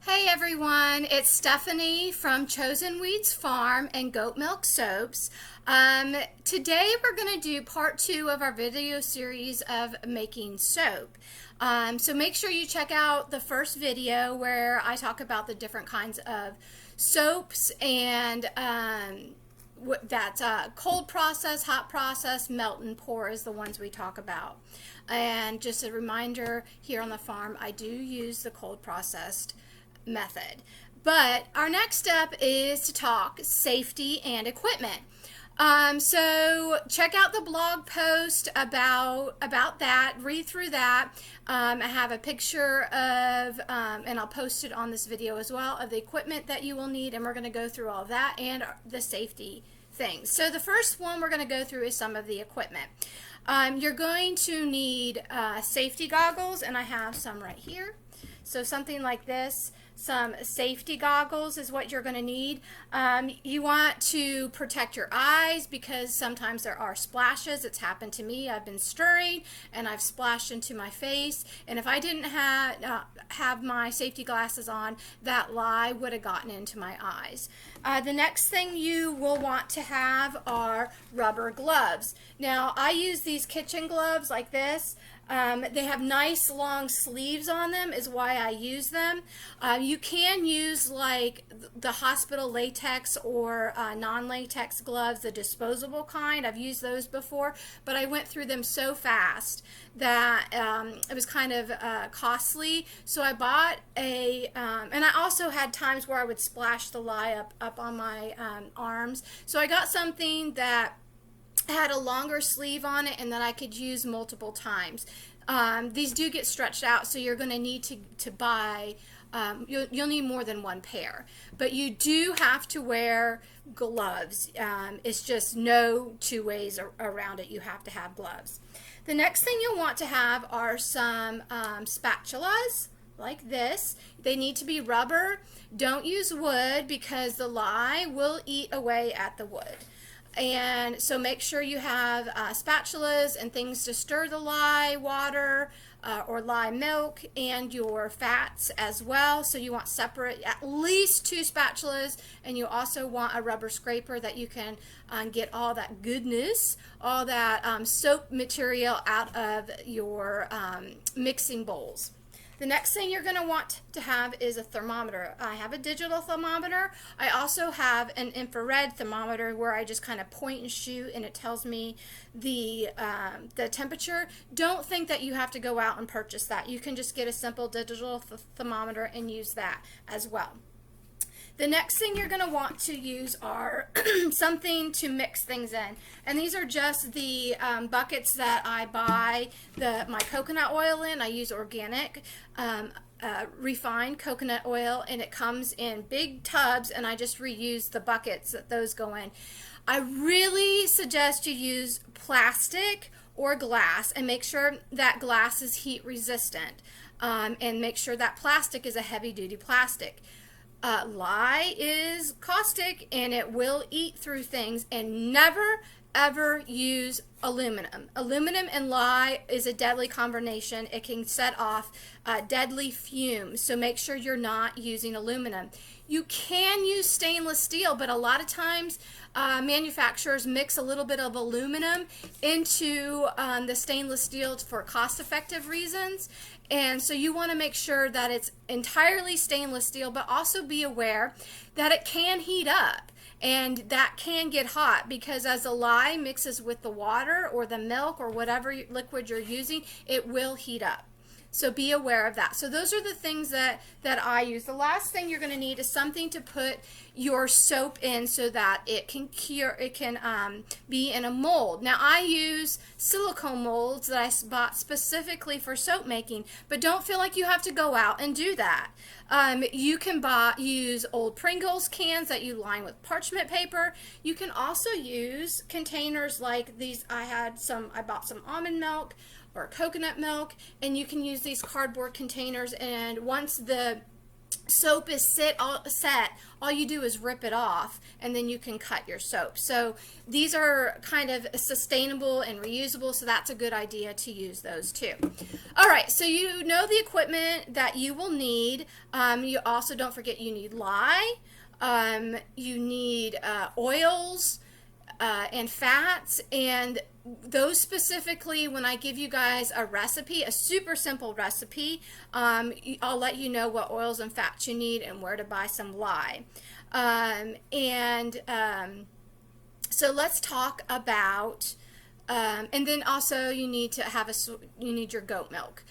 Hey everyone, it's Stephanie from Chosen Weeds Farm and Goat Milk Soaps. Today we're going to do part 2 of our video series of making soap. So make sure you check out the first video where I talk about the different kinds of soaps and that's cold process, hot process, melt and pour is the ones we talk about. And just a reminder, here on the farm I do use the cold processed method. But our next step is to talk safety and equipment. So check out the blog post about that, read through that. I have a picture of, and I'll post it on this video as well, of the equipment that you will need, and we're going to go through all of that and the safety things. So the first one we're going to go through is some of the equipment. You're going to need safety goggles, and I have some right here. So something like this. Some safety goggles is what you're going to need. You want to protect your eyes because sometimes there are splashes. It's happened to me. I've been stirring and I've splashed into my face, and if I didn't have my safety glasses on, that lye would have gotten into my eyes. The next thing you will want to have are rubber gloves. Now I use these kitchen gloves like this. They have nice long sleeves on them is why I use them. You can use like the hospital latex or non-latex gloves, the disposable kind. I've used those before, but I went through them so fast that it was kind of costly. So I bought a, and I also had times where I would splash the lye up on my arms. So I got something that had a longer sleeve on it and that I could use multiple times. These do get stretched out, so you're going to need to buy, you'll need more than one pair. But you do have to wear gloves. It's just no two ways around it. You have to have gloves. The next thing you'll want to have are some spatulas like this. They need to be rubber. Don't use wood because the lye will eat away at the wood. And so make sure you have spatulas and things to stir the lye water or lye milk and your fats as well. So you want separate, at least 2 spatulas, and you also want a rubber scraper that you can get all that goodness, all that soap material out of your mixing bowls. The next thing you're going to want to have is a thermometer. I have a digital thermometer. I also have an infrared thermometer where I just kind of point and shoot and it tells me the temperature. Don't think that you have to go out and purchase that. You can just get a simple digital thermometer and use that as well. The next thing you're going to want to use are something to mix things in. And these are just the buckets that I buy my coconut oil in. I use organic refined coconut oil, and it comes in big tubs, and I just reuse the buckets that those go in. I really suggest you use plastic or glass, and make sure that glass is heat resistant, and make sure that plastic is a heavy-duty plastic. Lye is caustic and it will eat through things, and never ever use aluminum. Aluminum and lye is a deadly combination. It can set off deadly fumes, so make sure you're not using aluminum. You can use stainless steel, but a lot of times manufacturers mix a little bit of aluminum into the stainless steel for cost-effective reasons. And so you want to make sure that it's entirely stainless steel, but also be aware that it can heat up and that can get hot, because as the lye mixes with the water or the milk or whatever liquid you're using, it will heat up. So be aware of that. So those are the things that I use. The last thing you're going to need is something to put your soap in so that it can be in a mold. Now I use silicone molds that I bought specifically for soap making, but don't feel like you have to go out and do that. You can use old Pringles cans that you line with parchment paper. You can also use containers like these. I bought some almond milk or coconut milk, and you can use these cardboard containers, and once the soap is set, all you do is rip it off and then you can cut your soap. So these are kind of sustainable and reusable, so that's a good idea to use those too. All right, so you know the equipment that you will need. You also don't forget you need lye, you need oils, and fats, and those specifically, when I give you guys a recipe, a super simple recipe, I'll let you know what oils and fats you need and where to buy some lye. So let's talk about, and then also you need to have you need your goat milk.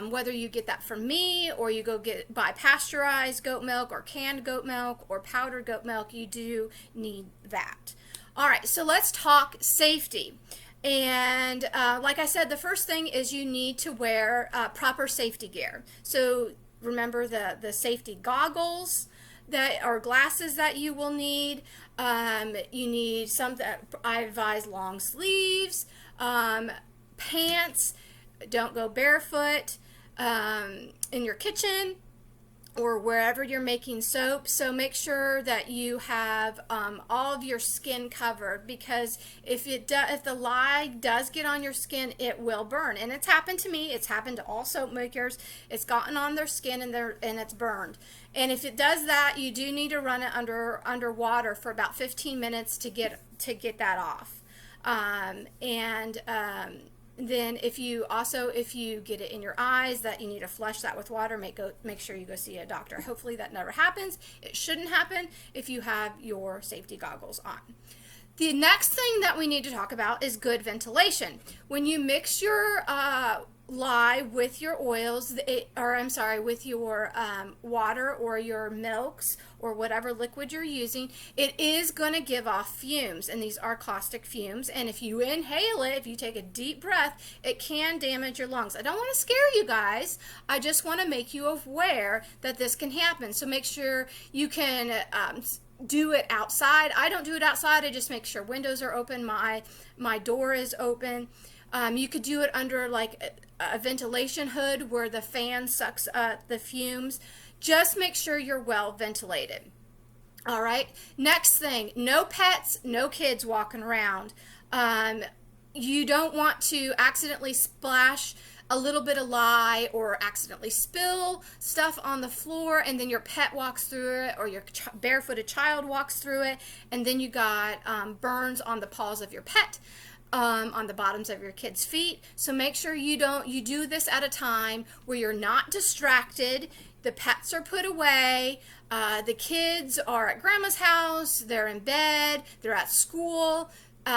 Whether you get that from me or you go buy pasteurized goat milk or canned goat milk or powdered goat milk, you do need that. All right, so let's talk safety. And like I said, the first thing is you need to wear proper safety gear. So remember the safety goggles that are glasses that you will need. You need I advise long sleeves, pants. Don't go barefoot in your kitchen or wherever you're making soap. So make sure that you have all of your skin covered, because if the lye does get on your skin, it will burn. And it's happened to me. It's happened to all soap makers. It's gotten on their skin and it's burned. And if it does that, you do need to run it under water for about 15 minutes to get that off. Then if you get it in your eyes that you need to flush that with water, make sure you go see a doctor. Hopefully that never happens. It shouldn't happen if you have your safety goggles on. The next thing that we need to talk about is good ventilation. When you mix your lye with your oils, with your water or your milks or whatever liquid you're using, it is going to give off fumes, and these are caustic fumes, and if you inhale it, if you take a deep breath, it can damage your lungs. I don't want to scare you guys, I just want to make you aware that this can happen. So make sure you can do it outside. I don't do it outside. I just make sure windows are open, my door is open. You could do it under like a ventilation hood where the fan sucks up the fumes. Just make sure you're well ventilated. All right. Next thing, no pets, no kids walking around. You don't want to accidentally splash a little bit of lye or accidentally spill stuff on the floor, and then your pet walks through it, or your barefooted child walks through it, and then you got burns on the paws of your pet, on the bottoms of your kids' feet. So make sure you do this at a time where you're not distracted, the pets are put away, the kids are at grandma's house, they're in bed, they're at school,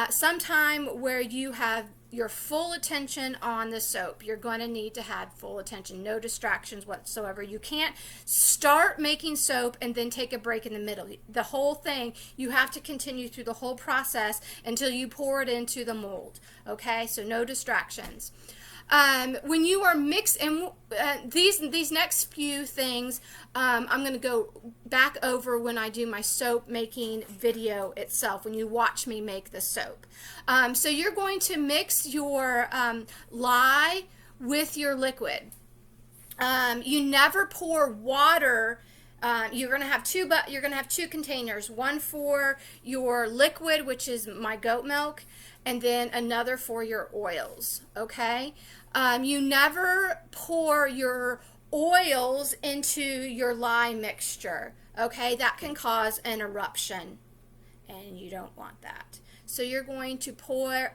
sometime where you have your full attention on the soap. You're going to need to have full attention, no distractions whatsoever. You can't start making soap and then take a break in the middle. The whole thing, you have to continue through the whole process until you pour it into the mold. Okay, so no distractions. When you are mixing, these next few things, I'm going to go back over when I do my soap making video itself, when you watch me make the soap. So you're going to mix your lye with your liquid. You never pour water. You're going to have two containers, one for your liquid, which is my goat milk, and then another for your oils. Okay. You never pour your oils into your lye mixture. Okay, that can cause an eruption, and you don't want that. So you're going to pour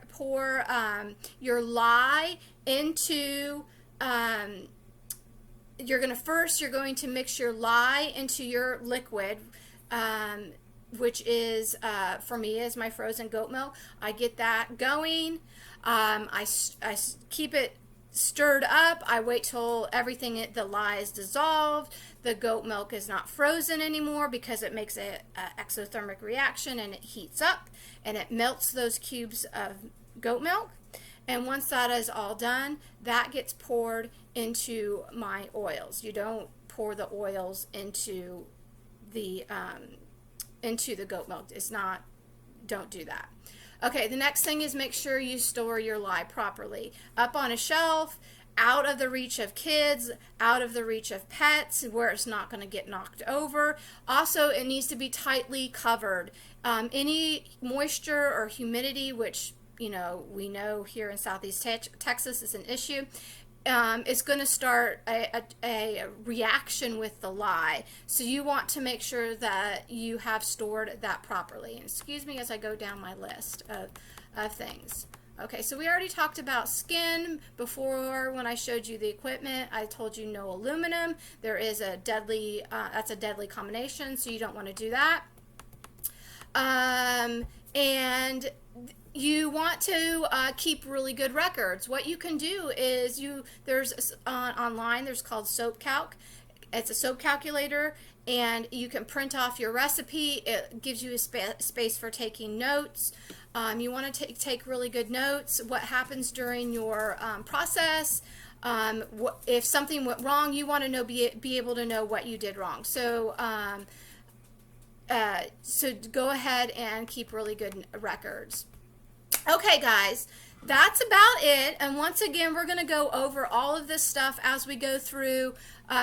your lye into. You're going to mix your lye into your liquid, which is for me is my frozen goat milk. I get that going. I keep it stirred up. I wait till the lye is dissolved. The goat milk is not frozen anymore because it makes an exothermic reaction and it heats up and it melts those cubes of goat milk. And once that is all done, that gets poured into my oils. You don't pour the oils into the goat milk. Don't do that. Okay, the next thing is make sure you store your lye properly. Up on a shelf, out of the reach of kids, out of the reach of pets, where it's not going to get knocked over. Also, it needs to be tightly covered. Any moisture or humidity, which we know here in Southeast Texas is an issue, is going to start a reaction with the lye. So you want to make sure that you have stored that properly. And excuse me as I go down my list of things. Okay, so we already talked about skin before when I showed you the equipment. I told you no aluminum. There is a deadly, that's a deadly combination, so you don't want to do that. And you want to keep really good records. What you can do is there's online, there's called Soap Calc. It's a soap calculator, and you can print off your recipe. It gives you a space for taking notes. You want to take really good notes. What happens during your process? If something went wrong, you want to be able to know what you did wrong. So so go ahead and keep really good records. Okay, guys, that's about it. And once again, we're going to go over all of this stuff as we go through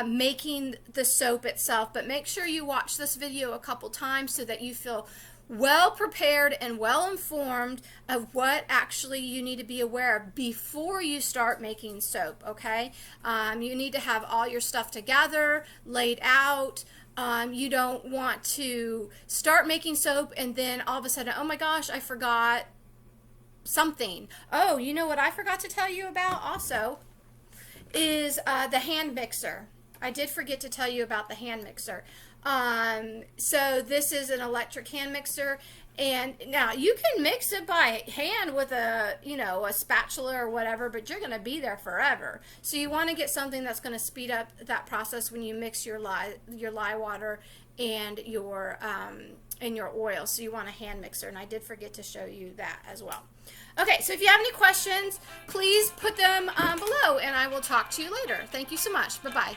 making the soap itself. But make sure you watch this video a couple times so that you feel well prepared and well informed of what actually you need to be aware of before you start making soap, okay? You need to have all your stuff together, laid out. You don't want to start making soap and then all of a sudden, oh my gosh, I forgot something. Oh, you know what I forgot to tell you about also is the hand mixer. I did forget to tell you about the hand mixer. So this is an electric hand mixer, and now you can mix it by hand with a spatula or whatever, but you're going to be there forever. So you want to get something that's going to speed up that process when you mix your lye water and your oil. So you want a hand mixer, and I did forget to show you that as well. Okay, so if you have any questions, please put them below, and I will talk to you later. Thank you so much. Bye-bye.